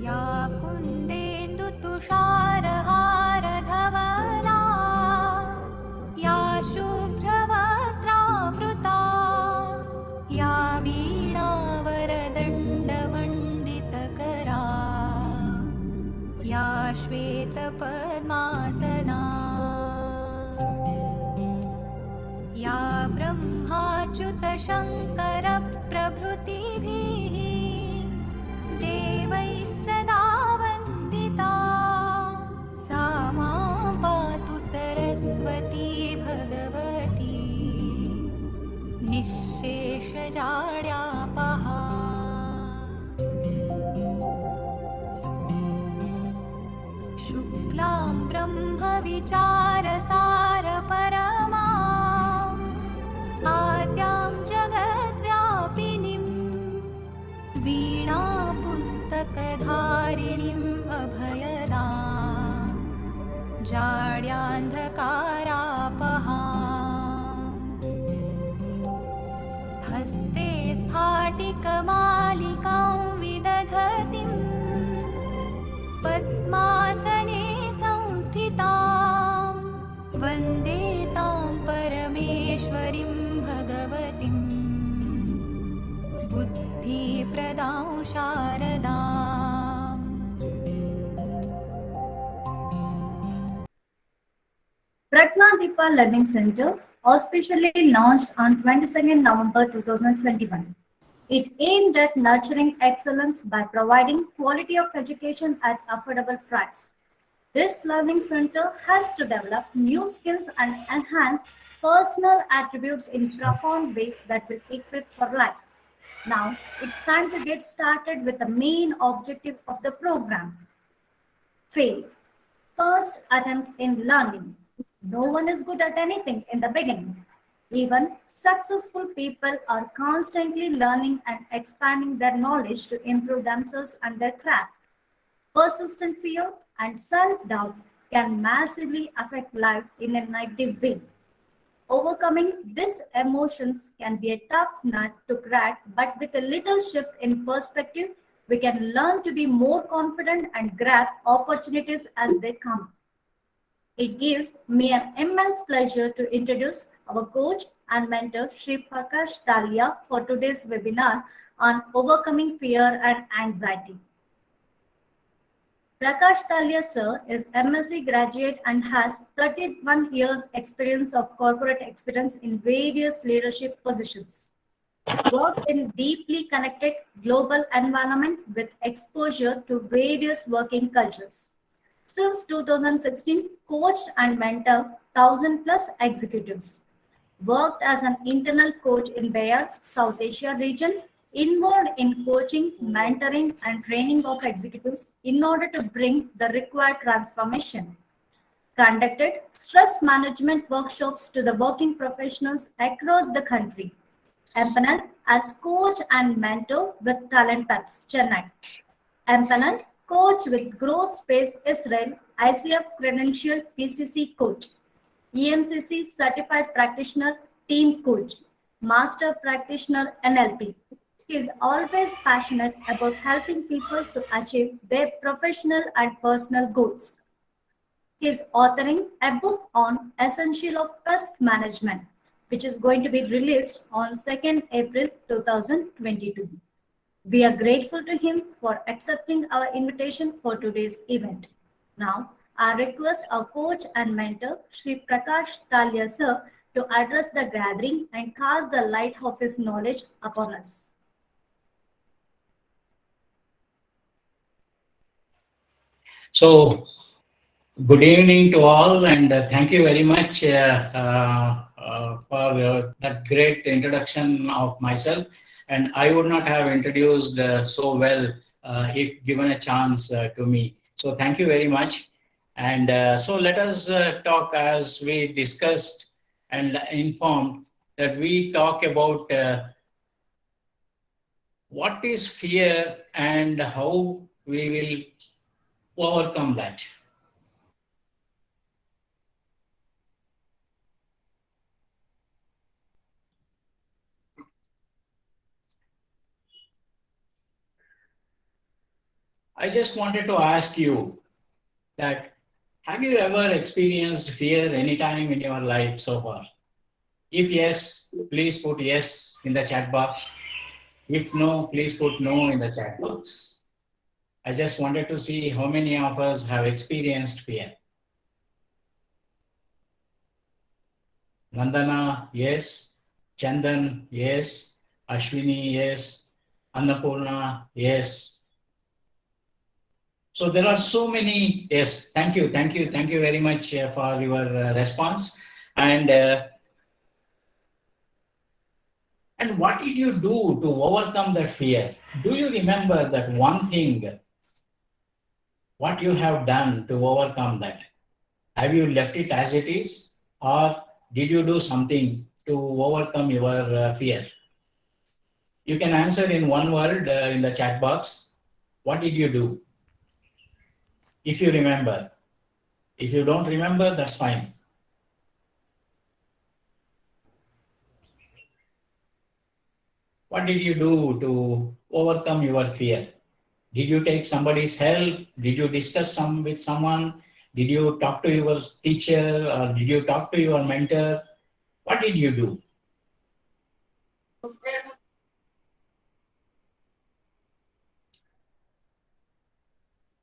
या कुन्देन्दुतुषारहारधवला या शुभ्रवस्त्रावृता या वीणावरदण्डमण्डितकरा या श्वेतपद्मासना या ब्रह्माच्युतशङ्करप्रभृतिभिः देवैः सदा वन्दिता सा मां पातु सरस्वती भगवती निःशेषजाड्यापहा। शुक्लां ब्रह्मविचारसारपरमा आद्यां जगद्व्यापिनीं वीणापुस्तकधारिणीम् अभयदां जाड्यान्धकारापहा। हस्ते स्फाटिकमालिकां विदधतीं पद्मासने संस्थितां वन्दे तां परमेश्वरीं भगवतीं बुद्धिप्रदां शारदाम्। Pragnadeepa Learning Center, auspiciously launched on 22nd November 2021. It aimed at nurturing excellence by providing quality of education at affordable price. This learning center helps to develop new skills and enhance personal attributes in profound ways that will equip for life. Now, it's time to get started with the main objective of the program. Fail. First attempt in learning. No one is good at anything in the beginning. Even successful people are constantly learning and expanding their knowledge to improve themselves and their craft. Persistent fear and self-doubt can massively affect life in a negative way. Overcoming these emotions can be a tough nut to crack, but with a little shift in perspective, we can learn to be more confident and grab opportunities as they come. It gives me an immense pleasure to introduce our coach and mentor, Mr.Prakash Thalya, for today's webinar on overcoming fear and anxiety. Prakash Thalya sir is MSc graduate and has 31 years experience of corporate experience in various leadership positions. Worked in deeply connected global environment with exposure to various working cultures. Since 2016, coached and mentored 1,000 plus executives. Worked as an internal coach in Bayer, South Asia region, involved in coaching, mentoring, and training of executives in order to bring the required transformation. Conducted stress management workshops to the working professionals across the country. Empaneled as coach and mentor with Talent Peps, Chennai. Empaneled coach with Growth Space Israel, ICF credentialed PCC coach, EMCC certified practitioner team coach, master practitioner NLP. He is always passionate about helping people to achieve their professional and personal goals. He is authoring a book on Essential of Pest Management, which is going to be released on 2nd April 2022. We are grateful to him for accepting our invitation for today's event. Now, I request our coach and mentor, Mr.Prakash Thalya sir, to address the gathering and cast the light of his knowledge upon us. So, good evening to all, and thank you very much for that great introduction of myself. And I would not have introduced so well if given a chance to me. So thank you very much. And so let us talk, as we discussed and informed, that we talk about what is fear and how we will overcome that. I just wanted to ask you that have you ever experienced fear anytime in your life so far? If yes, please put yes in the chat box. If no, please put no in the chat box. I just wanted to see how many of us have experienced fear. Vandana, yes. Chandan, yes. Ashwini, yes. Annapurna, yes. So there are so many. Yes, thank you very much for your response. And and what did you do to overcome that fear? Do you remember that one thing? What you have done to overcome that? Have you left it as it is, or did you do something to overcome your fear? You can answer in one word in the chat box. What did you do? If you remember. If you don't remember, that's fine. What did you do to overcome your fear? Did you take somebody's help? Did you discuss with someone? Did you talk to your teacher or did you talk to your mentor? What did you do?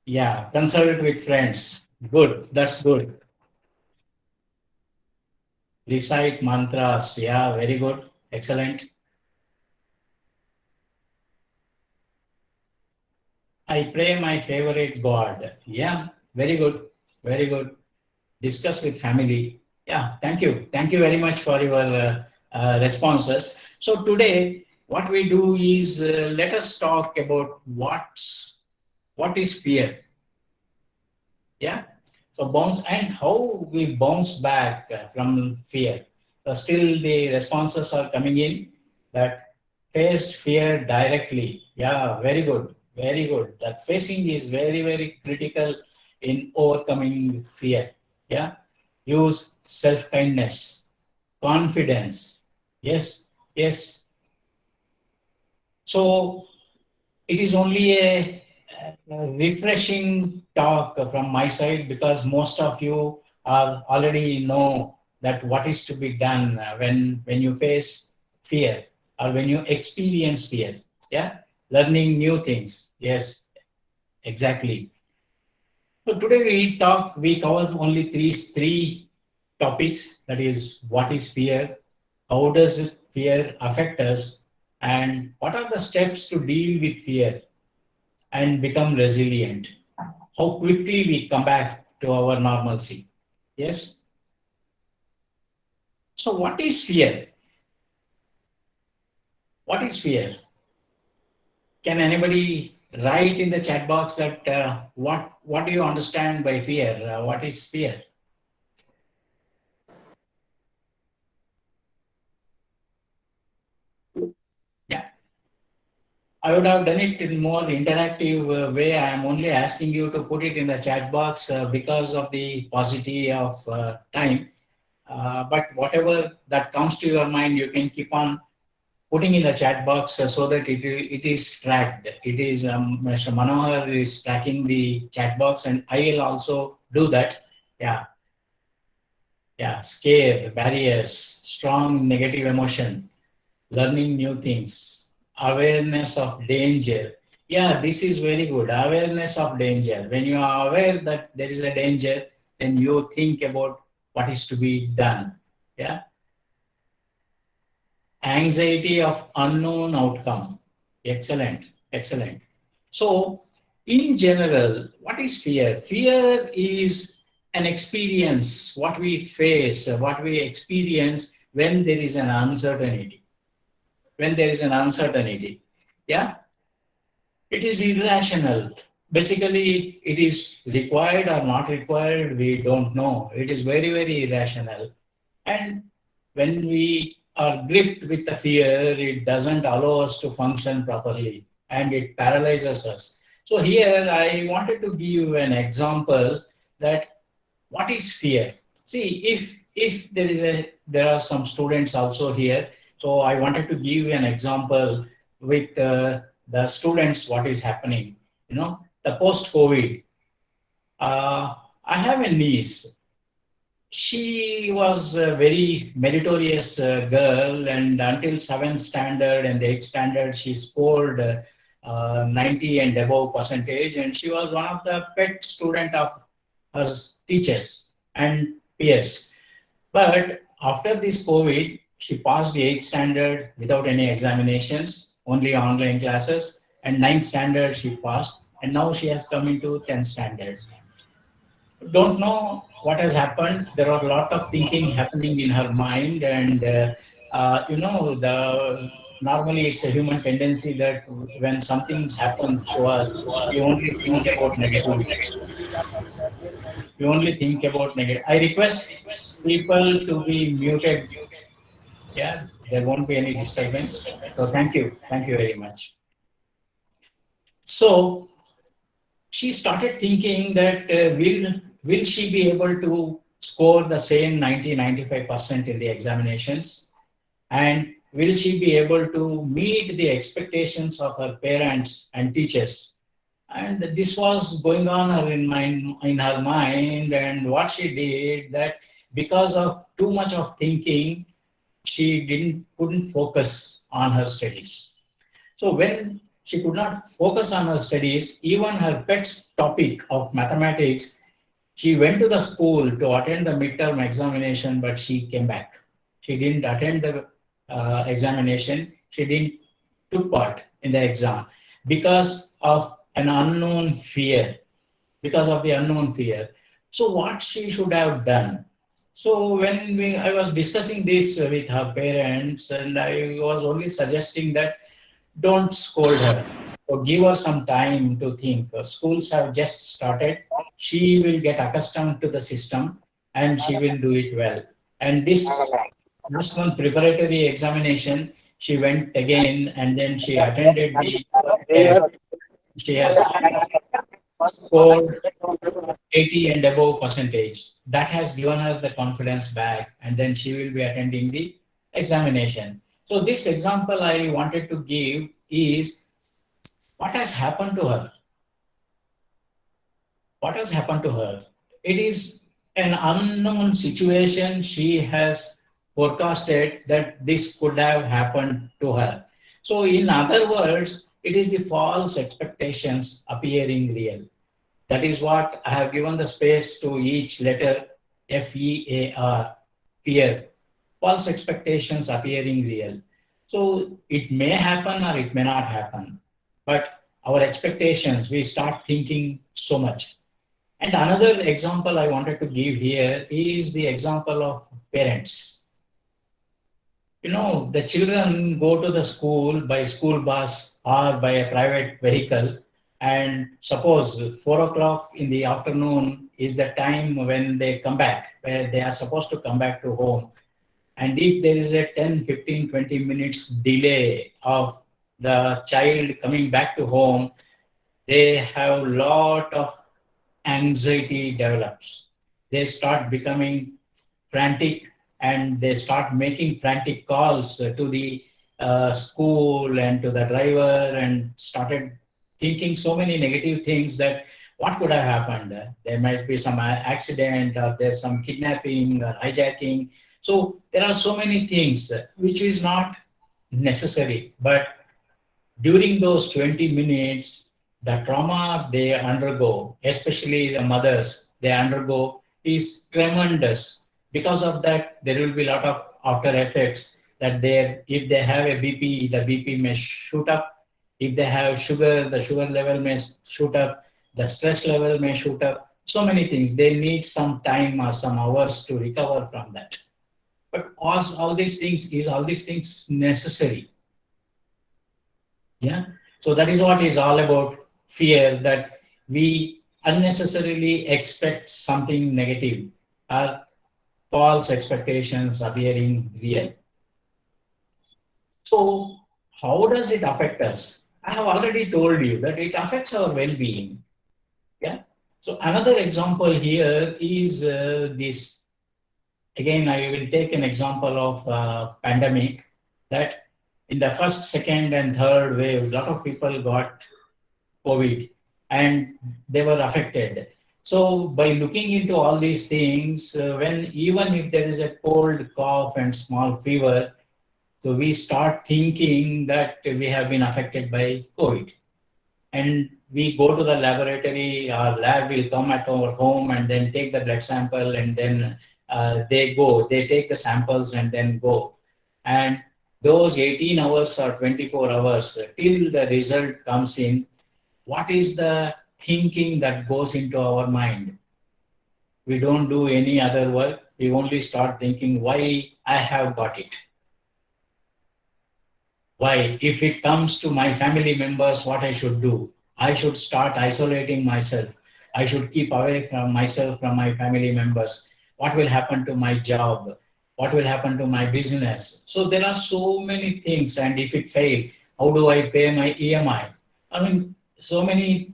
Yeah, consult with friends. Good, that's good. Recite mantras. Yeah, very good. Excellent. I pray my favorite God. Yeah, very good. Very good. Discuss with family. Yeah, thank you. Thank you very much for your responses. So today, what we do is let us talk about what is fear. Yeah. So bounce and how we bounce back from fear. Still, the responses are coming in that faced fear directly. Yeah, very good, very good. That facing is very critical in overcoming fear. Yeah, use self kindness, confidence. Yes, yes. So it is only a refreshing talk from my side because most of you are already know that what is to be done when you face fear or when you experience fear. Yeah, learning new things. Yes, exactly. So today we cover only three topics. That is, what is fear, how does fear affect us, and what are the steps to deal with fear and become resilient. How quickly we come back to our normalcy. Yes. So, what is fear? What is fear? Can anybody write in the chat box that what do you understand by fear? What is fear? Yeah, I would have done it in more interactive way. I am only asking you to put it in the chat box because of the paucity of time. But whatever that comes to your mind, you can keep on putting in the chat box so that it is tracked. It is Mr. Manohar is tracking the chat box, and I will also do that. Yeah, yeah. Scare, barriers, strong negative emotion, learning new things, awareness of danger. Yeah, this is very good. Awareness of danger. When you are aware that there is a danger, then you think about what is to be done. Yeah, anxiety of unknown outcome. Excellent, excellent. So, in general, what is fear? Fear is an experience, what we face, what we experience when there is an uncertainty. When there is an uncertainty. Yeah, it is irrational. Basically, it is required or not required, we don't know. It is very irrational. And when we are gripped with the fear, it doesn't allow us to function properly and it paralyzes us. So here I wanted to give an example that what is fear? See, if there are some students also here, so I wanted to give an example with the students what is happening. You know, the post-COVID. I have a niece. She was a very meritorious girl, and until seventh standard and eighth standard, she scored 90 and above percentage, and she was one of the pet student of her teachers and peers. But after this COVID, she passed the eighth standard without any examinations, only online classes, and ninth standard she passed, and now she has come into 10th standard. Don't know what has happened. There are a lot of thinking happening in her mind, and the normally it's a human tendency that when something happens to us, we only think about negativity. We only think about negative. I request people to be muted. Yeah, there won't be any disturbance. So thank you very much. So she started thinking that will she be able to score the same 90-95% in the examinations, and will she be able to meet the expectations of her parents and teachers? And this was going on in her mind, and what she did that because of too much of thinking, she couldn't focus on her studies. So when she could not focus on her studies, even her pet's topic of mathematics, she went to the school to attend the midterm examination, but she came back. She didn't attend the examination. She didn't took part in the exam because of an unknown fear. Because of the unknown fear. So what she should have done? So when I was discussing this with her parents, and I was only suggesting that don't scold her. So give her some time to think. Schools have just started. She will get accustomed to the system and she will do it well. And this last month preparatory examination, she went again and then she attended the test. She has scored 80 and above percentage. That has given her the confidence back, and then she will be attending the examination. So this example I wanted to give is what has happened to her. What has happened to her? It is an unknown situation. She has forecasted that this could have happened to her. So in other words, it is the false expectations appearing real. That is what I have given the space to each letter FEAR, fear, false expectations appearing real. So it may happen or it may not happen, but our expectations, we start thinking so much. And another example I wanted to give here is the example of parents. You know, the children go to the school by school bus or by a private vehicle, and suppose 4 o'clock in the afternoon is the time when they come back, where they are supposed to come back to home. And if there is a 10, 15, 20 minutes delay of the child coming back to home, they have a lot of anxiety develops. They start becoming frantic and they start making frantic calls to the school and to the driver, and started thinking so many negative things that what could have happened? There might be some accident, or there's some kidnapping or hijacking. So there are so many things which is not necessary. But during those 20 minutes, the trauma they undergo, especially the mothers, they undergo is tremendous. Because of that, there will be a lot of after effects that if they have a BP, the BP may shoot up. If they have sugar, the sugar level may shoot up. The stress level may shoot up. So many things. They need some time or some hours to recover from that. But all these things necessary? Yeah. So that is what is all about fear, that we unnecessarily expect something negative, or false expectations appearing real. So how does it affect us? I have already told you that it affects our well-being. Yeah. So another example here is this. Again, I will take an example of pandemic, that in the first, second, and third wave, a lot of people got COVID, and they were affected. So by looking into all these things, when even if there is a cold, cough, and small fever, so we start thinking that we have been affected by COVID. And we go to the laboratory, our lab will come at our home and then take the blood sample, and then they take the samples and then go. And those 18 hours or 24 hours till the result comes in, what is the thinking that goes into our mind? We don't do any other work. We only start thinking why I have got it. Why, if it comes to my family members, what I should do? I should start isolating myself. I should keep away from myself, from my family members. What will happen to my job? What will happen to my business? So there are so many things. And if it fails, how do I pay my EMI? I mean, so many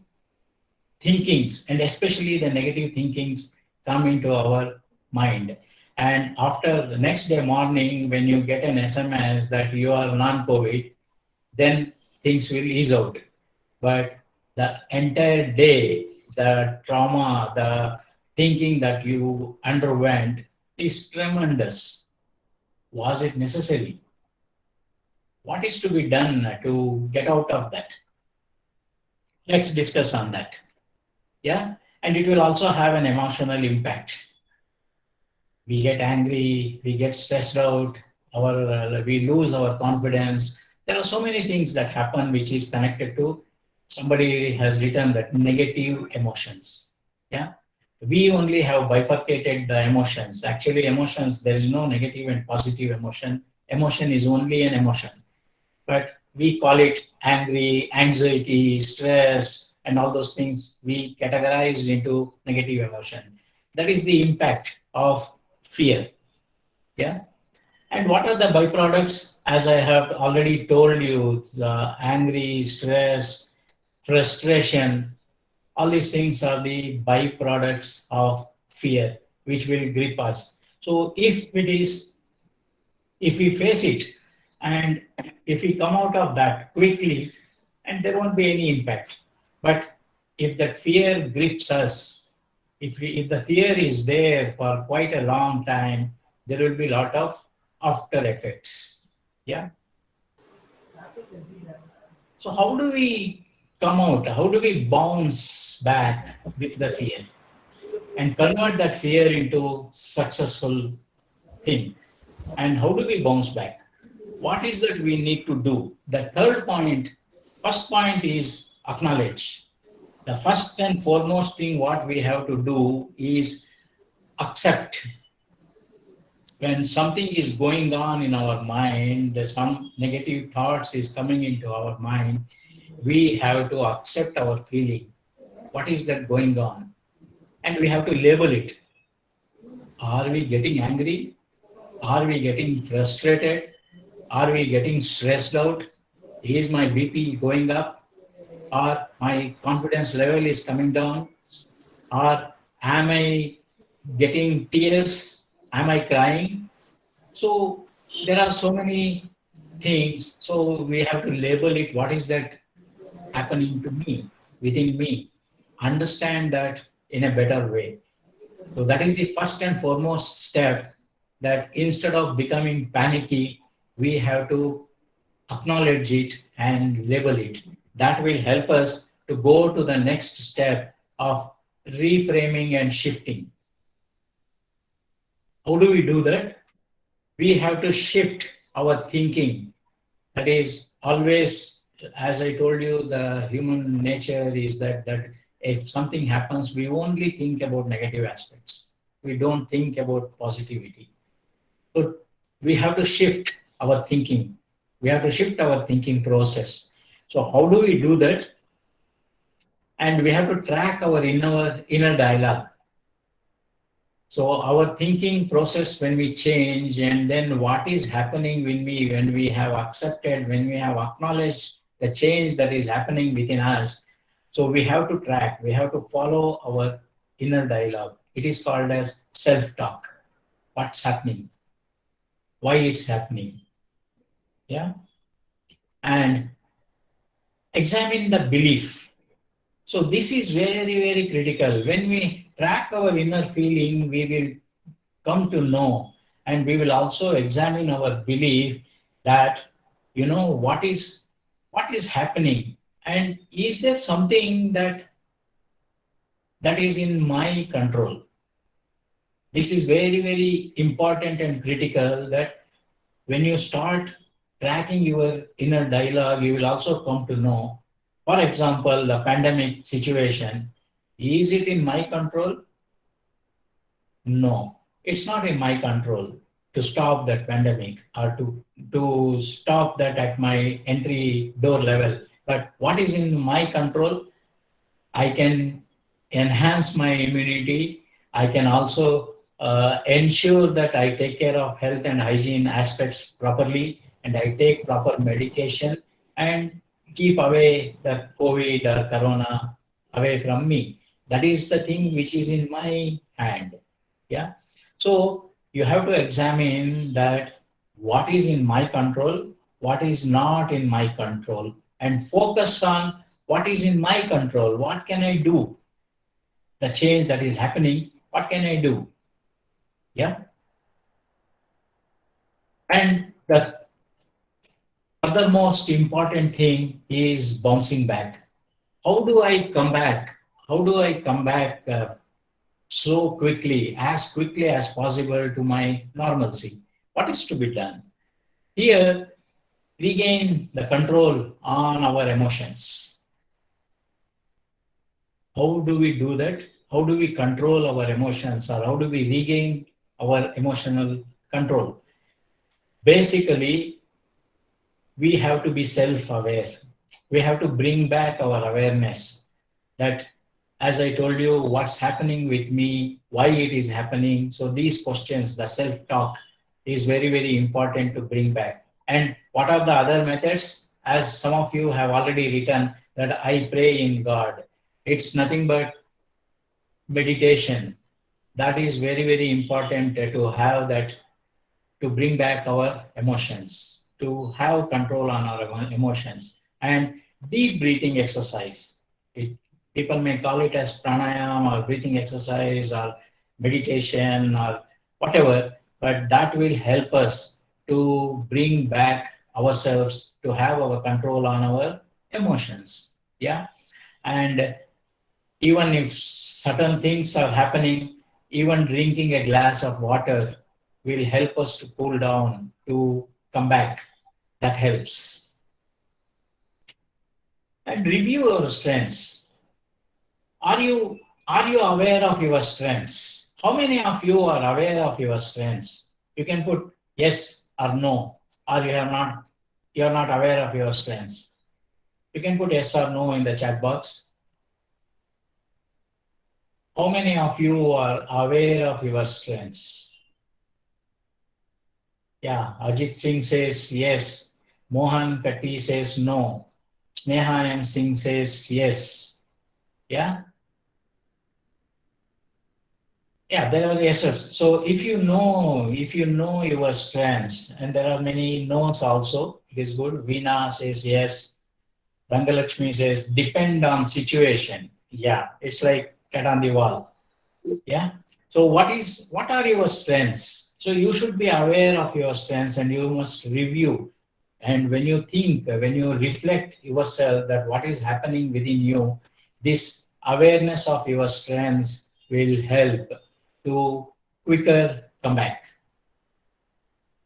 thinkings, and especially the negative thinkings, come into our mind. And after the next day morning, when you get an SMS that you are non-COVID, then things will ease out. But the entire day, the trauma, the thinking that you underwent is tremendous. Was it necessary? What is to be done to get out of that? Let's discuss on that. Yeah, and it will also have an emotional impact. We get angry, we get stressed out, we lose our confidence. There are so many things that happen which is connected to, somebody has written that, negative emotions. Yeah, we only have bifurcated the emotions. Actually, emotions, there is no negative and positive emotion. Emotion is only an emotion, but we call it angry, anxiety, stress, and all those things we categorize into negative emotion. That is the impact of fear. Yeah. And what are the byproducts? As I have already told you, the angry, stress, frustration, all these things are the byproducts of fear, which will grip us. So if we face it, and if we come out of that quickly, and there won't be any impact. But if that fear grips us, if the fear is there for quite a long time, there will be a lot of after effects. Yeah. So how do we come out? How do we bounce back with the fear and convert that fear into successful thing? And how do we bounce back? What is that we need to do? The third point, first point is acknowledge. The first and foremost thing what we have to do is accept. When something is going on in our mind, some negative thoughts is coming into our mind, we have to accept our feeling. What is that going on? And we have to label it. Are we getting angry? Are we getting frustrated? Are we getting stressed out? Is my BP going up? Or my confidence level is coming down? Or am I getting tears? Am I crying? So there are so many things. So we have to label it. What is that happening to me, within me? Understand that in a better way. So that is the first and foremost step, that instead of becoming panicky, we have to acknowledge it and label it. That will help us to go to the next step of reframing and shifting. How do we do that? We have to shift our thinking. That is always, as I told you, the human nature is that if something happens, we only think about negative aspects. We don't think about positivity. So we have to shift our thinking. We have to shift our thinking process. So how do we do that? And we have to track our inner dialogue. So our thinking process, when we change, and then what is happening when we have accepted, when we have acknowledged the change that is happening within us. So we have to track, we have to follow our inner dialogue. It is called as self-talk. What's happening? Why it's happening? Yeah. And examine the belief. So this is very, very critical. When we track our inner feeling, we will come to know, and we will also examine our belief that, what is happening, and is there something that is in my control. This is very, very important and critical, that when you start tracking your inner dialogue, you will also come to know, for example, the pandemic situation, is it in my control? No, it's not in my control to stop that pandemic, or to stop that at my entry door level. But what is in my control? I can enhance my immunity. I can also ensure that I take care of health and hygiene aspects properly, and I take proper medication, and keep away the COVID or Corona away from me. That is the thing which is in my hand. Yeah. So you have to examine that what is in my control, what is not in my control, and focus on what is in my control. What can I do? The change that is happening, what can I do? Yeah. And the other most important thing is bouncing back. How do I come back? How do I come back so quickly, as quickly as possible, to my normalcy? What is to be done? Here, regain the control on our emotions. How do we do that? How do we control our emotions, or how do we regain our emotional control? Basically, we have to be self-aware. We have to bring back our awareness that, as I told you, what's happening with me, why it is happening. So these questions, the self-talk, is very, very important to bring back. And what are the other methods? As some of you have already written, that I pray in God. It's nothing but meditation. That is very, very important to have that, to bring back our emotions, to have control on our emotions. And deep breathing exercise. People may call it as pranayama or breathing exercise or meditation or whatever, but that will help us to bring back ourselves, to have our control on our emotions. Yeah. And even if certain things are happening, even drinking a glass of water will help us to cool down, to come back. That helps. And review our strengths. Are you aware of your strengths? How many of you are aware of your strengths? You can put yes or no, or you are not aware of your strengths. You can put yes or no in the chat box. How many of you are aware of your strengths? Yeah, Ajit Singh says yes. Mohan Katti says no. Sneha M. Singh says yes. Yeah? Yeah, there are yeses. So if you know your strengths, and there are many no's also, it is good. Veena says yes. Rangalakshmi says depend on situation. Yeah, it's like cat on the wall. Yeah. So what are your strengths? So you should be aware of your strengths, and you must review. And when you think, when you reflect yourself that what is happening within you, this awareness of your strengths will help to quicker come back.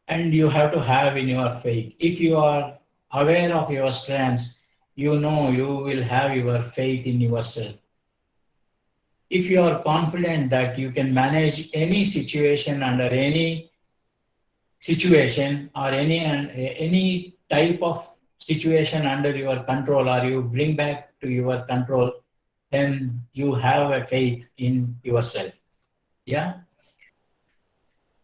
And you have to have in your faith. If you are aware of your strengths, you know you will have your faith in yourself. If you are confident that you can manage any situation under any situation, or any type of situation under your control, or you bring back to your control, then you have a faith in yourself. Yeah.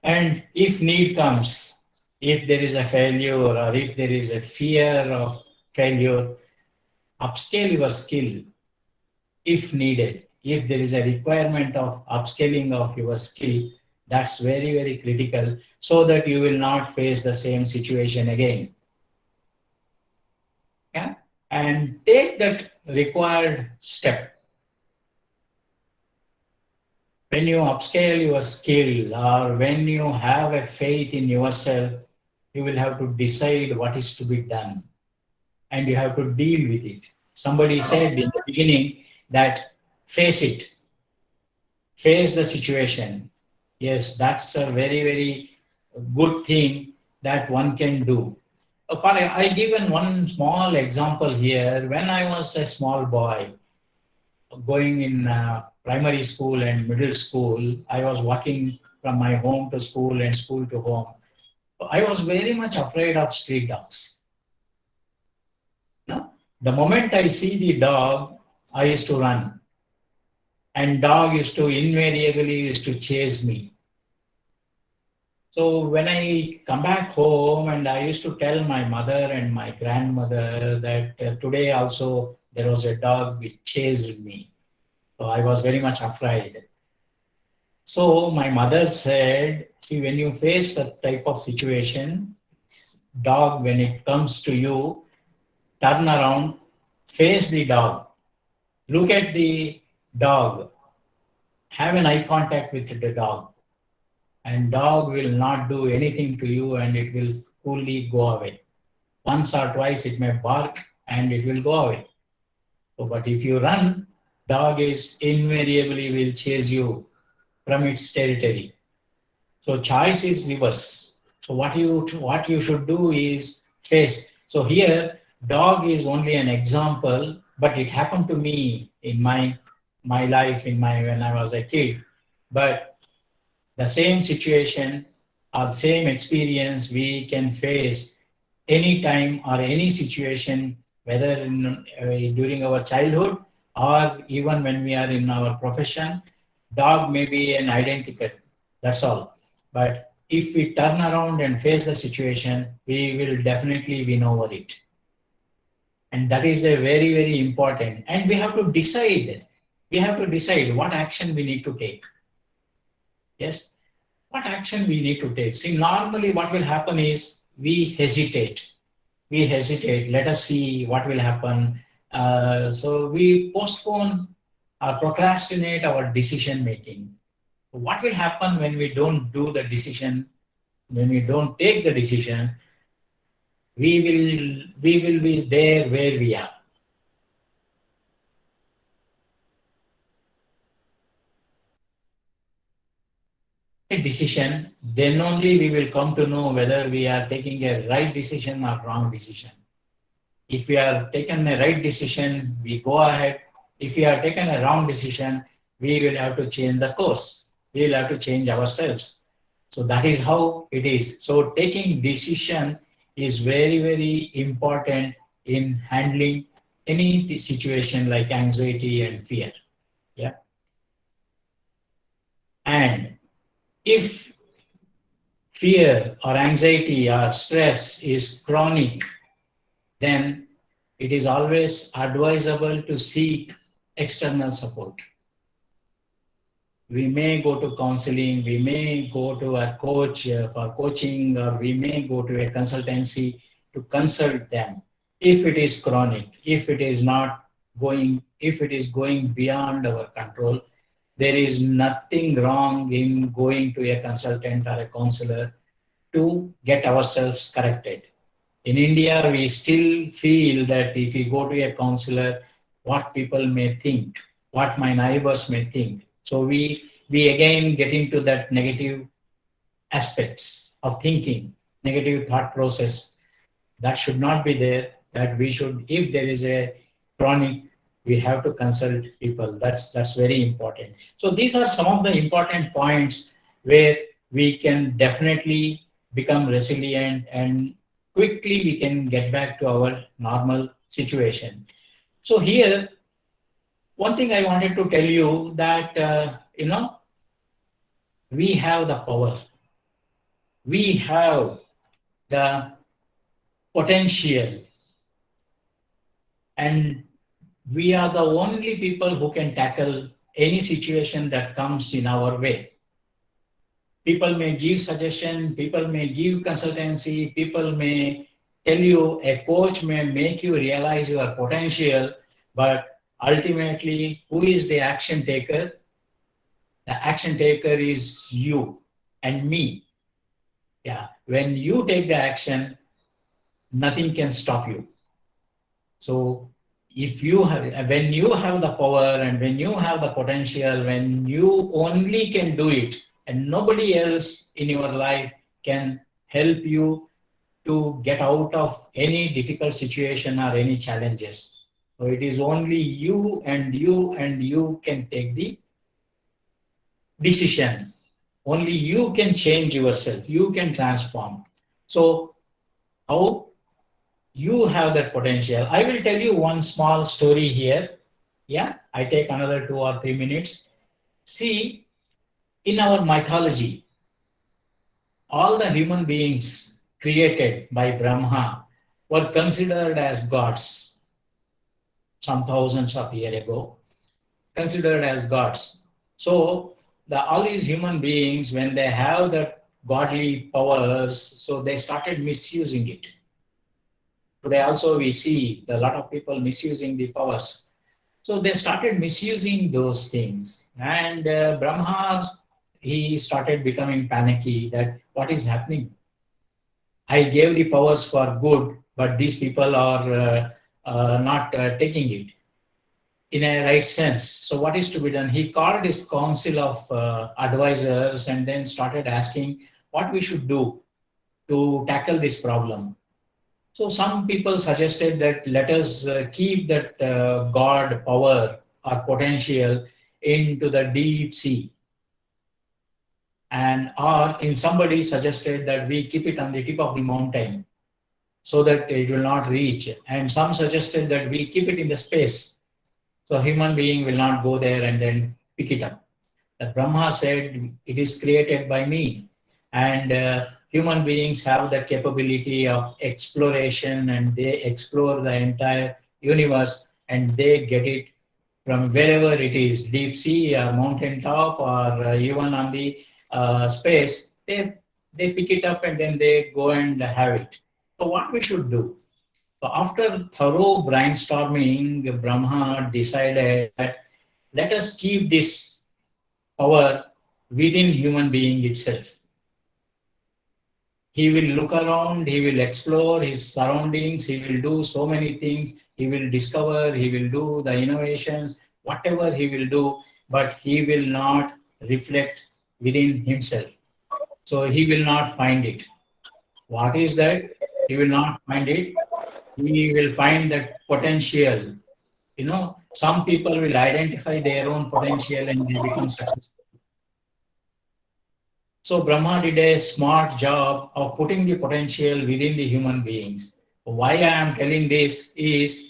And if need comes, if there is a failure, or if there is a fear of failure, upscale your skill if needed. If there is a requirement of upscaling of your skill, that's very, very critical, so that you will not face the same situation again. Yeah. And take that required step. When you upscale your skill or when you have a faith in yourself, you will have to decide what is to be done and you have to deal with it. Somebody said in the beginning that face it, face the situation. Yes, that's a very, very good thing that one can do. I given one small example here. When I was a small boy, going in primary school and middle school, I was walking from my home to school and school to home. I was very much afraid of street dogs. No? The moment I see the dog, I used to run. And dog used to invariably used to chase me. So when I come back home and I used to tell my mother and my grandmother that today also there was a dog which chased me. So I was very much afraid. So my mother said, see, when you face that type of situation, dog, when it comes to you, turn around, face the dog, look at the dog, have an eye contact with the dog, and dog will not do anything to you and it will coolly go away. Once or twice it may bark and it will go away. So, but if you run, dog is invariably will chase you from its territory. So choice is yours. So what you should do is face. So here dog is only an example, but it happened to me in my life when I was a kid. But the same situation or same experience we can face any time or any situation, whether during our childhood or even when we are in our profession. Dog may be an identical, that's all. But if we turn around and face the situation, we will definitely win over it. And that is a very, very important. And we have to decide. We have to decide what action we need to take. Yes, what action we need to take. See, normally what will happen is we hesitate. We hesitate. Let us see what will happen. So we postpone or procrastinate our decision making. What will happen when we don't do the decision, when we don't take the decision? We will be there where we are. A decision, then only we will come to know whether we are taking a right decision or wrong decision. If we are taken a right decision, we go ahead. If we are taken a wrong decision, we will have to change the course. We will have to change ourselves. So that is how it is. So taking decision is very, very important in handling any situation like anxiety and fear. Yeah. And if fear or anxiety or stress is chronic, then it is always advisable to seek external support. We may go to counseling, we may go to a coach for coaching, or we may go to a consultancy to consult them. If it is chronic, if it is going beyond our control, there is nothing wrong in going to a consultant or a counselor to get ourselves corrected. In India, we still feel that if we go to a counselor, what people may think, what my neighbors may think. So we again get into that negative aspects of thinking, negative thought process. That should not be there. That we should, if there is a chronic, we have to consult people. That's very important. So these are some of the important points where we can definitely become resilient and quickly we can get back to our normal situation. So here, one thing I wanted to tell you that, we have the power. We have the potential. And we are the only people who can tackle any situation that comes in our way. People may give suggestion, people may give consultancy, people may tell you, a coach may make you realize your potential, But ultimately, who is the action taker? The action taker is you and me. Yeah. When you take the action, nothing can stop you. So if you have, when you have the power and when you have the potential, when you only can do it and nobody else in your life can help you to get out of any difficult situation or any challenges. So it is only you and you and you can take the decision. Only you can change yourself. You can transform. So how you have that potential? I will tell you one small story here. Yeah, I take another 2 or 3 minutes. See, in our mythology, all the human beings created by Brahma were considered as gods some thousands of years ago, considered as gods. So all these human beings, when they have that godly powers, so they started misusing it. Today also we see a lot of people misusing the powers. So they started misusing those things. And Brahma, he started becoming panicky that what is happening? I gave the powers for good, but these people are not taking it in a right sense. So what is to be done? He called his council of advisors and then started asking what we should do to tackle this problem. So some people suggested that let us keep that God power or potential into the deep sea. And or in somebody suggested that we keep it on the tip of the mountain so that it will not reach. And some suggested that we keep it in the space. So human being will not go there and then pick it up. That Brahma said it is created by me. And human beings have the capability of exploration and they explore the entire universe and they get it from wherever it is, deep sea or mountain top or even on the space, they pick it up and then they go and have it. So what we should do? So after thorough brainstorming, Brahma decided that let us keep this power within human being itself. He will look around, he will explore his surroundings, he will do so many things, he will discover, he will do the innovations, whatever he will do, but he will not reflect within himself. So he will not find it. What is that? He will not find it. He will find that potential. You know, some people will identify their own potential and they become successful. So Brahma did a smart job of putting the potential within the human beings. Why I am telling this is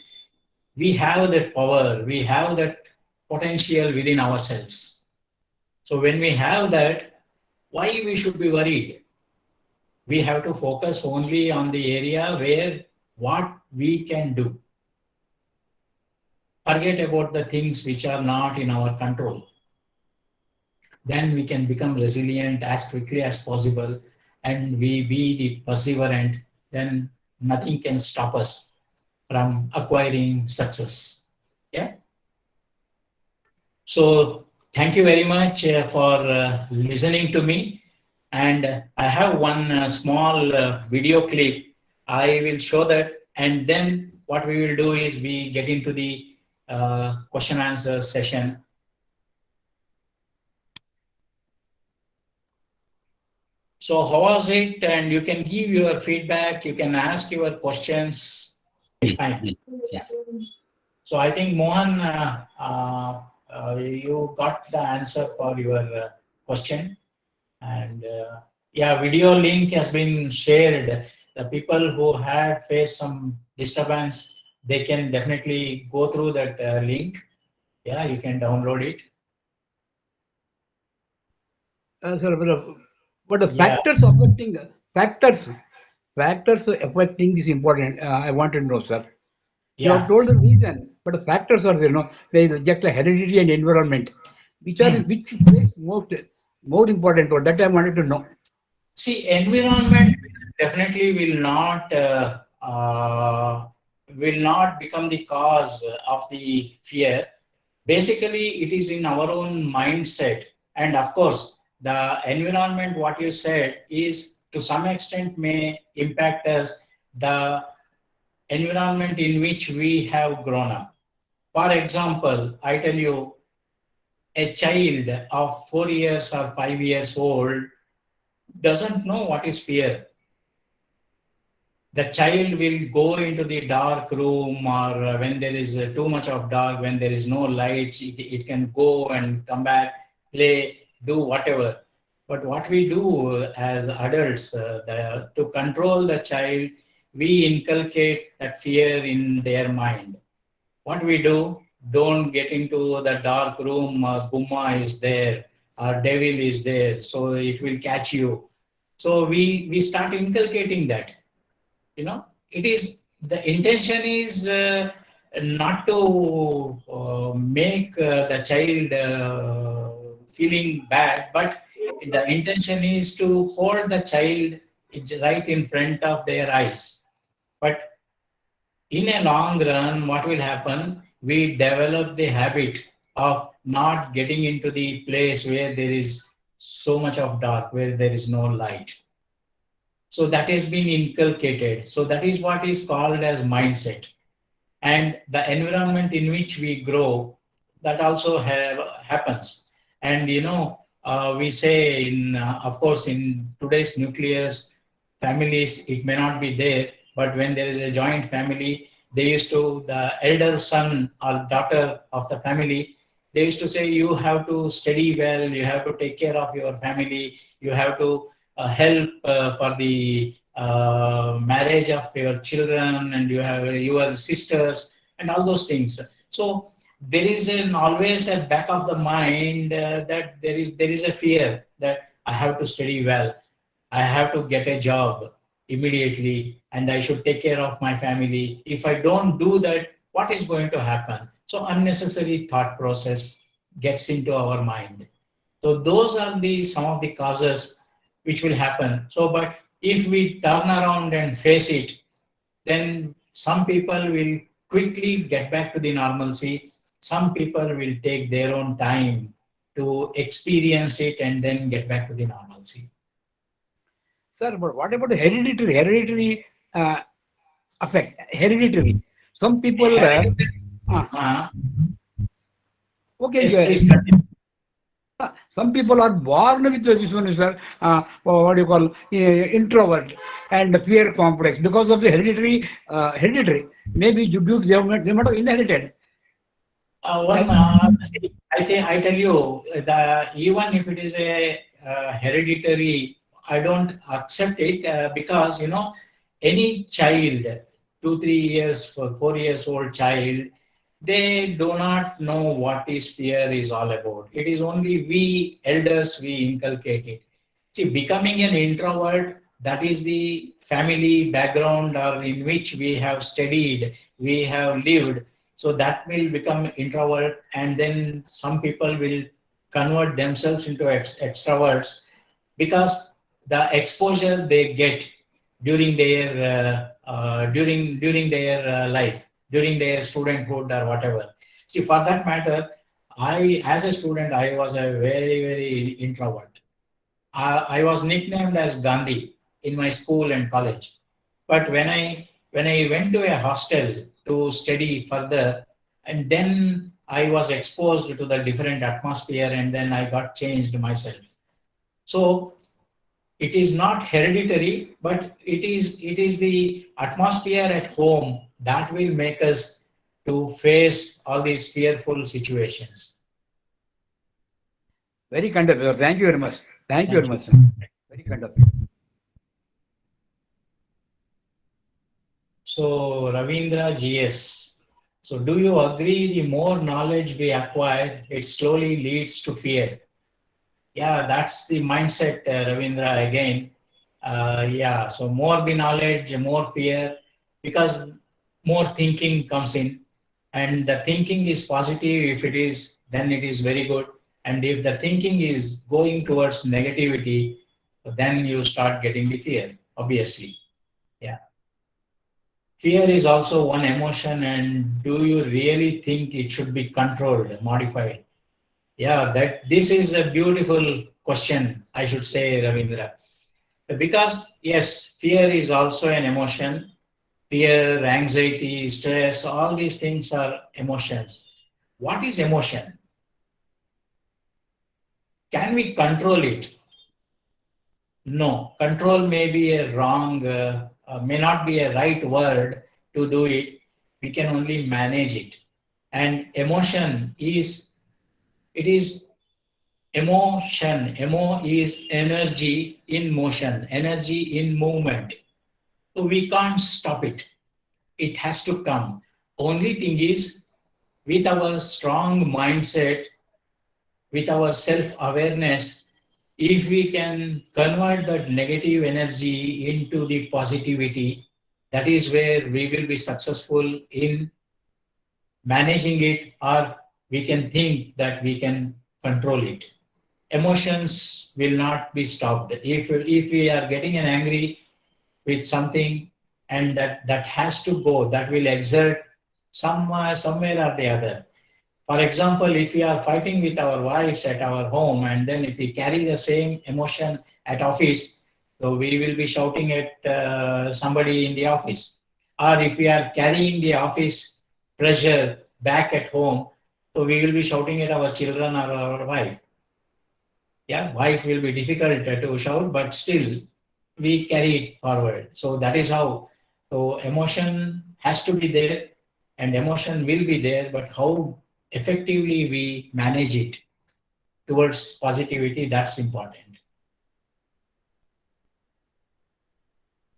we have that power, we have that potential within ourselves. So when we have that, why we should be worried? We have to focus only on the area where what we can do. Forget about the things which are not in our control. Then we can become resilient as quickly as possible and we be the perseverant, then nothing can stop us from acquiring success. Yeah. So thank you very much for listening to me. And I have one small video clip. I will show that. And then what we will do is we get into the question answer session. So how was it? And you can give your feedback. You can ask your questions. Fine. Yeah. So I think Mohan, you got the answer for your question. And yeah, video link has been shared. The people who had faced some disturbance, they can definitely go through that link. Yeah, you can download it. Sir, but the Yeah. factors affecting this important. I want to know, sir. You have Yeah. told the reason, but the factors are there. No, they just like heredity and environment, which plays more important role. That I wanted to know. See, environment definitely will not will not become the cause of the fear. Basically, it is in our own mindset. And of course, the environment, what you said, is to some extent may impact us, the environment in which we have grown up. For example, I tell you, a child of 4 years or 5 years old doesn't know what is fear. The child will go into the dark room, or when there is too much of dark, when there is no light, it can go and come back, play, do whatever. But what we do as adults, to control the child, we inculcate that fear in their mind. What we do, don't get into the dark room, Gumma is there, or devil is there, so it will catch you. So we start inculcating that. It is, the intention is not to make the child feeling bad, but the intention is to hold the child right in front of their eyes. But in a long run, what will happen, we develop the habit of not getting into the place where there is so much of dark, where there is no light. So that has been inculcated. So that is what is called as mindset. And the environment in which we grow, that also happens. And we say in, of course, in today's nuclear families, it may not be there, but when there is a joint family, they used to, the elder son or daughter of the family, they used to say, you have to study well, you have to take care of your family, you have to help for the marriage of your children, and you have your sisters and all those things. So there is always a back of the mind that there is a fear that I have to study well, I have to get a job immediately, and I should take care of my family. If I don't do that, what is going to happen? So unnecessary thought process gets into our mind. So those are the some of the causes which will happen. So, but if we turn around and face it, then some people will quickly get back to the normalcy. Some people will take their own time to experience it and then get back to the normalcy. Sir, but what about the hereditary effects? Hereditary. Some people, Uh, okay, yes, please continue. some people are born with this one, sir. What do you call introvert and fear complex because of the hereditary. Maybe they might have inherited. I tell you, even if it is a hereditary, I don't accept it because any child, 2 3 years, 4 years old child, they do not know what is fear is all about. It is only we elders we inculcate it. See, becoming an introvert, that is the family background or in which we have studied, we have lived. So that will become introvert, and then some people will convert themselves into extroverts because the exposure they get during their during their life, during their studenthood or whatever. See, for that matter, I, as a student, I was a very introvert. I was nicknamed as Gandhi in my school and college. But when I went to a hostel to study further, and then I was exposed to the different atmosphere, and then I got changed myself. So it is not hereditary, but it is the atmosphere at home that will make us to face all these fearful situations. Very kind of you. Thank you very much. Thank you Thank very you. much, sir. Very kind of you. So Ravindra GS. So do you agree the more knowledge we acquire, it slowly leads to fear? Yeah, that's the mindset, Ravindra, again. Yeah, so more the knowledge, more fear, because more thinking comes in. And the thinking is positive, if it is, then it is very good. And if the thinking is going towards negativity, then you start getting the fear, obviously. Yeah. Fear is also one emotion, and do you really think it should be controlled, modified? Yeah, that this is a beautiful question, I should say, Ravindra. Because yes, fear is also an emotion. Fear, anxiety, stress, all these things are emotions. What is emotion? Can we control it? No. Control may be a wrong, may not be a right word to do it. We can only manage it. And emotion is, it is emotion. Emo is energy in motion, energy in movement. So we can't stop it. It has to come. Only thing is, with our strong mindset, with our self awareness, if we can convert that negative energy into the positivity, that is where we will be successful in managing it, or we can think that we can control it. Emotions will not be stopped. If we are getting an angry with something, and that has to go, that will exert somewhere or the other. For example, if we are fighting with our wives at our home, and then if we carry the same emotion at office, so we will be shouting at somebody in the office. Or if we are carrying the office pressure back at home, so we will be shouting at our children or our wife. Yeah, wife will be difficult to shout, but still we carry it forward. So that is how. So emotion has to be there, and emotion will be there, but how effectively we manage it towards positivity, that's important.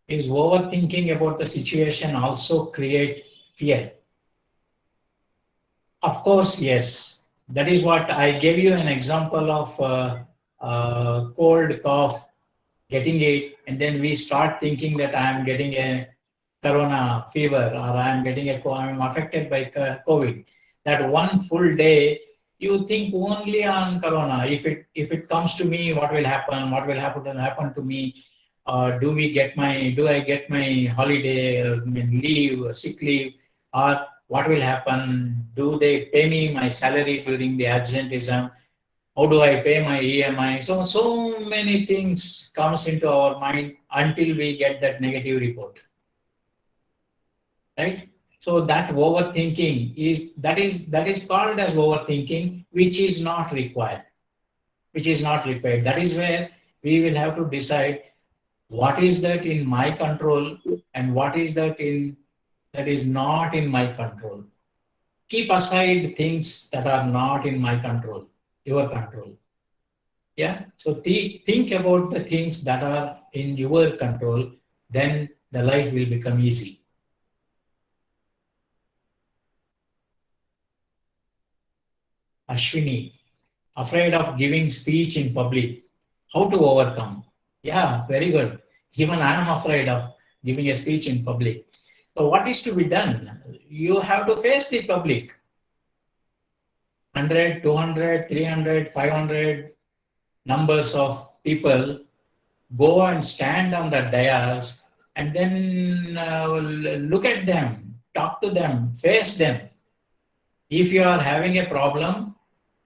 Is overthinking about the situation also create fear? Of course, yes. That is what I gave you an example of cold, cough, getting it, and then we start thinking that I am getting a corona fever, or I am getting I am affected by COVID. That one full day, you think only on corona. If it comes to me, what will happen? What will happen to me? Do I get my holiday, leave, sick leave, or what will happen? Do they pay me my salary during the absenteeism? How do I pay my EMI? So many things comes into our mind until we get that negative report, right? So that overthinking is called as overthinking, which is not required, which is not required. That is where we will have to decide what is that in my control, and what is that is not in my control. Keep aside things that are not in my control, your control. Yeah. So think about the things that are in your control, then the life will become easy. Ashwini, afraid of giving speech in public. How to overcome? Yeah, very good. Even I am afraid of giving a speech in public. So what is to be done? You have to face the public. 100, 200, 300, 500 numbers of people, go and stand on the dais, and then look at them, talk to them, face them. If you are having a problem,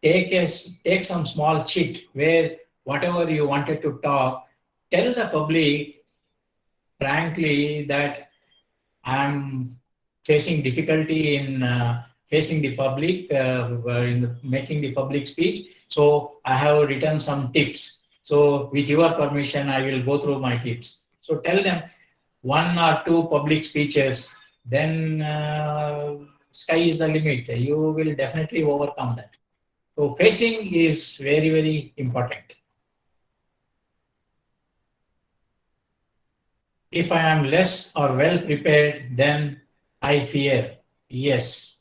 take some small chit where whatever you wanted to talk, tell the public frankly that I'm facing difficulty in facing the public, in making the public speech. So I have written some tips. So with your permission, I will go through my tips. So tell them one or two public speeches, then sky is the limit. You will definitely overcome that. So facing is very, very important. If I am less or well prepared, then I fear. Yes.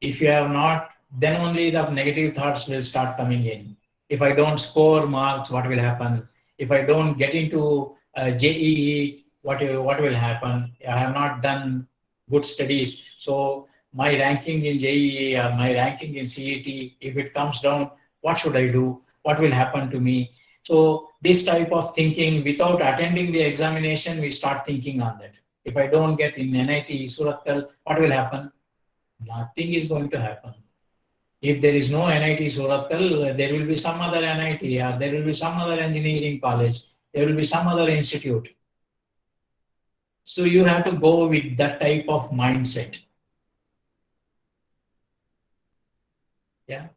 If you have not, then only the negative thoughts will start coming in. If I don't score marks, what will happen? If I don't get into JEE, what will happen? I have not done good studies. So my ranking in JEE or my ranking in CET, if it comes down, what should I do? What will happen to me? So this type of thinking, without attending the examination, we start thinking on that. If I don't get in NIT Surathkal, what will happen? Nothing is going to happen. If there is no NIT Surathkal, there will be some other NIT, or there will be some other engineering college, there will be some other institute. So you have to go with that type of mindset. Yeah.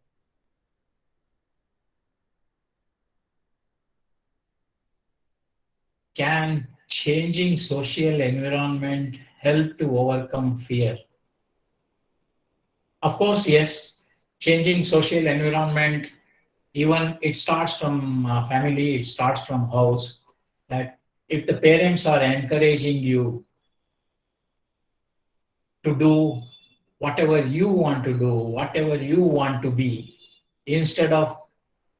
Can changing social environment help to overcome fear? Of course, yes. Changing social environment, even it starts from family, it starts from house. That if the parents are encouraging you to do whatever you want to do, whatever you want to be, instead of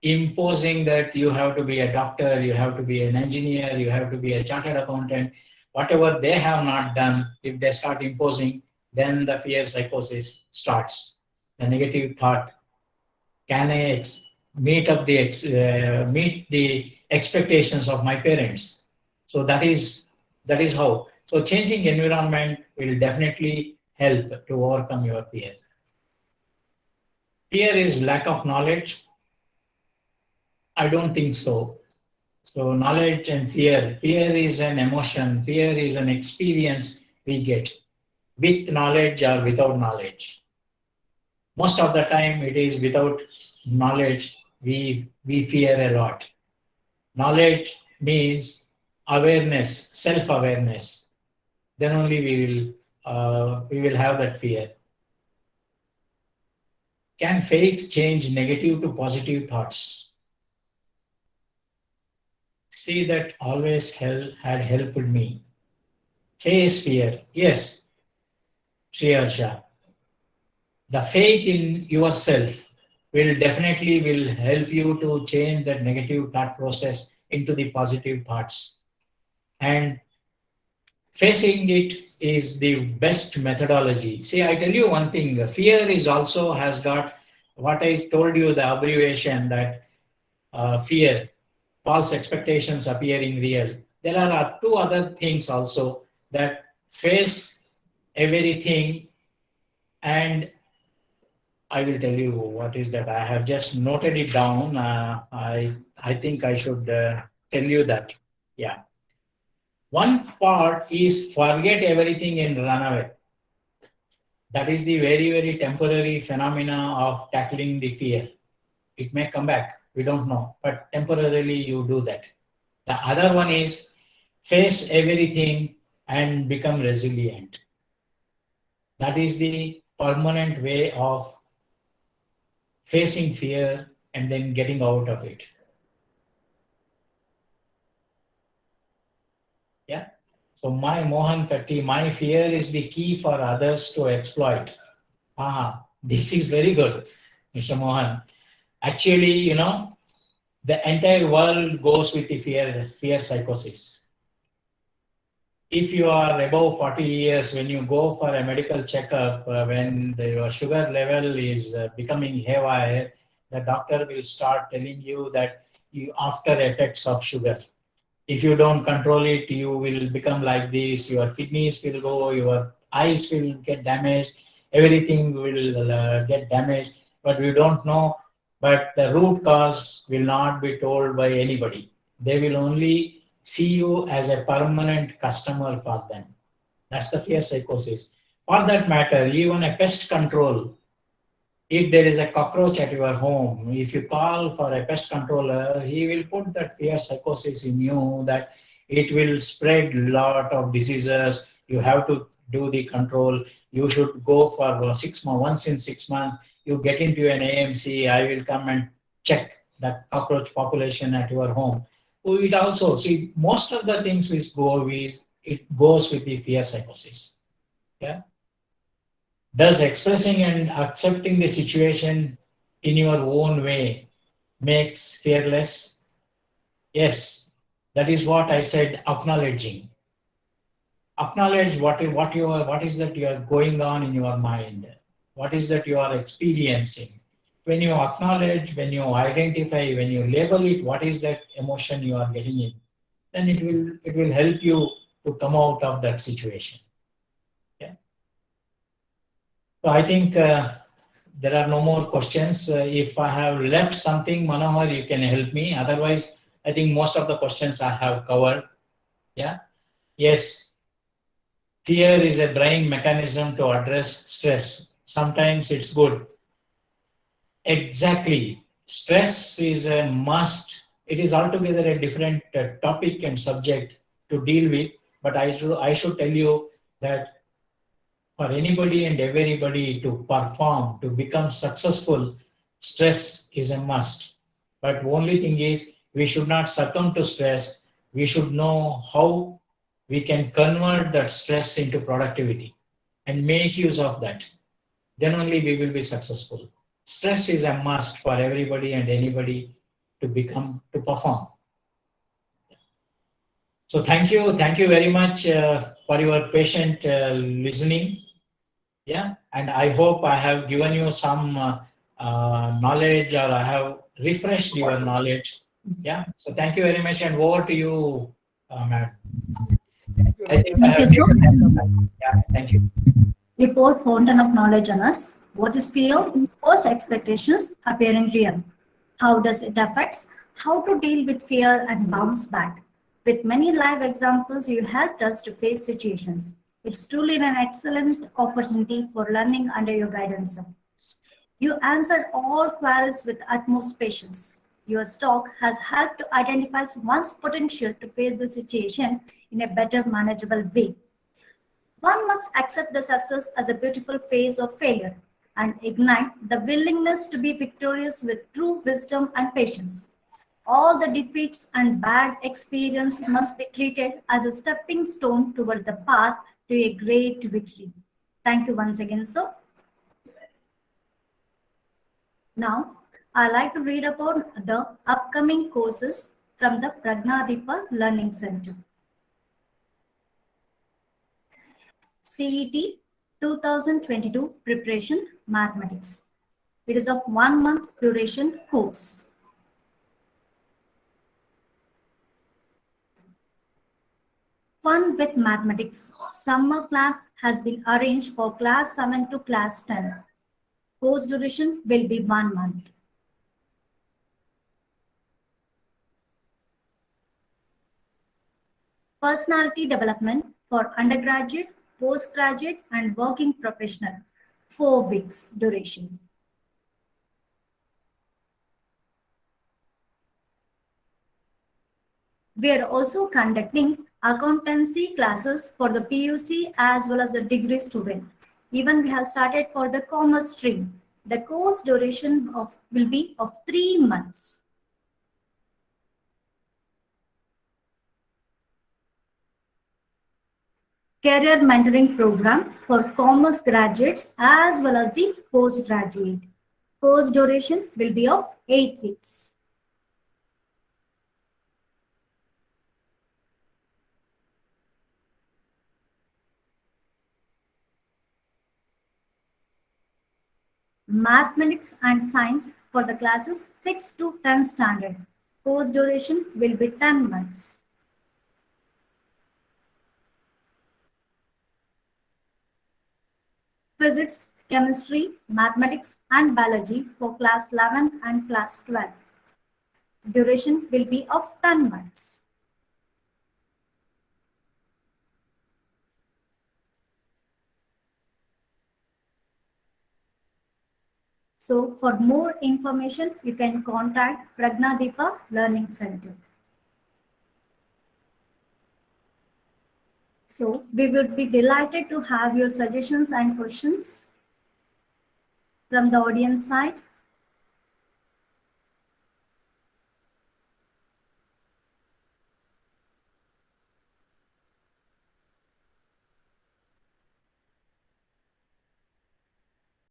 imposing that you have to be a doctor, you have to be an engineer, you have to be a chartered accountant, whatever they have not done, if they start imposing, then the fear psychosis starts. The negative thought, can I meet the expectations of my parents? So that is how. So changing environment will definitely help to overcome your fear. Fear is lack of knowledge. I don't think so. So knowledge and fear. Fear is an emotion. Fear is an experience we get with knowledge or without knowledge. Most of the time it is without knowledge we fear a lot. Knowledge means awareness, self-awareness. Then only we will have that fear. Can faith change negative to positive thoughts? See, that always had helped me. Face fear. Yes, Sriharsha. The faith in yourself will definitely will help you to change that negative thought process into the positive thoughts. And facing it is the best methodology. See, I tell you one thing, fear is also has got what I told you, the abbreviation that fear, false expectations appearing real. There are two other things also, that face everything, and I will tell you what is that. I have just noted it down. I think I should tell you that. Yeah. One part is forget everything and run away. That is the very, very temporary phenomena of tackling the fear. It may come back, we don't know, but temporarily you do that. The other one is face everything and become resilient. That is the permanent way of facing fear and then getting out of it. Yeah. So my Mohan Katti, my fear is the key for others to exploit. This is very good, Mr. Mohan. Actually, the entire world goes with the fear psychosis. If you are above 40 years, when you go for a medical checkup, when your sugar level is becoming haywire, the doctor will start telling you that you after effects of sugar. If you don't control it, you will become like this, your kidneys will go, your eyes will get damaged, everything will get damaged, but we don't know. But the root cause will not be told by anybody. They will only see you as a permanent customer for them. That's the fear psychosis. For that matter, even a pest control, if there is a cockroach at your home, if you call for a pest controller, he will put that fear psychosis in you that it will spread lot of diseases. You have to do the control. You should go for 6 months, once in 6 months. You get into an AMC, I will come and check the cockroach population at your home. It also, see, most of the things which it goes with the fear psychosis. Yeah. Does expressing and accepting the situation in your own way makes fearless? Yes, that is what I said, acknowledging. Acknowledge what is that you are going on in your mind. What is that you are experiencing? When you acknowledge, when you identify, when you label it, what is that emotion you are getting in, then it will help you to come out of that situation. Yeah. So I think there are no more questions. If I have left something, Manohar, you can help me. Otherwise, I think most of the questions I have covered. Yeah. Yes. Fear is a brain mechanism to address stress. Sometimes it's good. Exactly. Stress is a must. It is altogether a different topic and subject to deal with. But I should tell you that for anybody and everybody to perform, to become successful, stress is a must. But only thing is, we should not succumb to stress. We should know how we can convert that stress into productivity and make use of that. Then only we will be successful. Stress is a must for everybody and anybody to perform. So thank you very much for your patient listening. Yeah, and I hope I have given you some knowledge, or I have refreshed your knowledge. Yeah, so thank you very much, and over to you, ma'am. I think I Thank you, have sir. taken time. Yeah, thank you. Report fountain of knowledge on us. What is fear? False expectations appearing real. How does it affect? How to deal with fear and bounce back. With many live examples, you helped us to face situations. It's truly an excellent opportunity for learning under your guidance, sir. You answered all queries with utmost patience. Your talk has helped to identify one's potential to face the situation in a better, manageable way. One must accept the success as a beautiful phase of failure and ignite the willingness to be victorious with true wisdom and patience. All the defeats and bad experience must be treated as a stepping stone towards the path to a great victory. Thank you once again, sir. Now, I like to read about the upcoming courses from the Pragnadeepa Learning Center. CET 2022 Preparation Mathematics. It is a 1 month duration course. Fun with Mathematics. Summer camp has been arranged for class 7 to class 10. Course duration will be 1 month. Personality development for undergraduate, postgraduate, and working professional. 4 weeks duration. We are also conducting accountancy classes for the PUC as well as the degree student. Even we have started for the commerce stream. The course duration will be of 3 months. Career mentoring program for commerce graduates as well as the postgraduate. Course duration will be of 8 weeks. Mathematics and Science for the classes 6 to 10 standard. Course duration will be 10 months. Physics, Chemistry, Mathematics and Biology for class 11 and class 12. Duration will be of 10 months. So for more information, you can contact Pragnadeepa Learning Center. So we would be delighted to have your suggestions and questions from the audience side.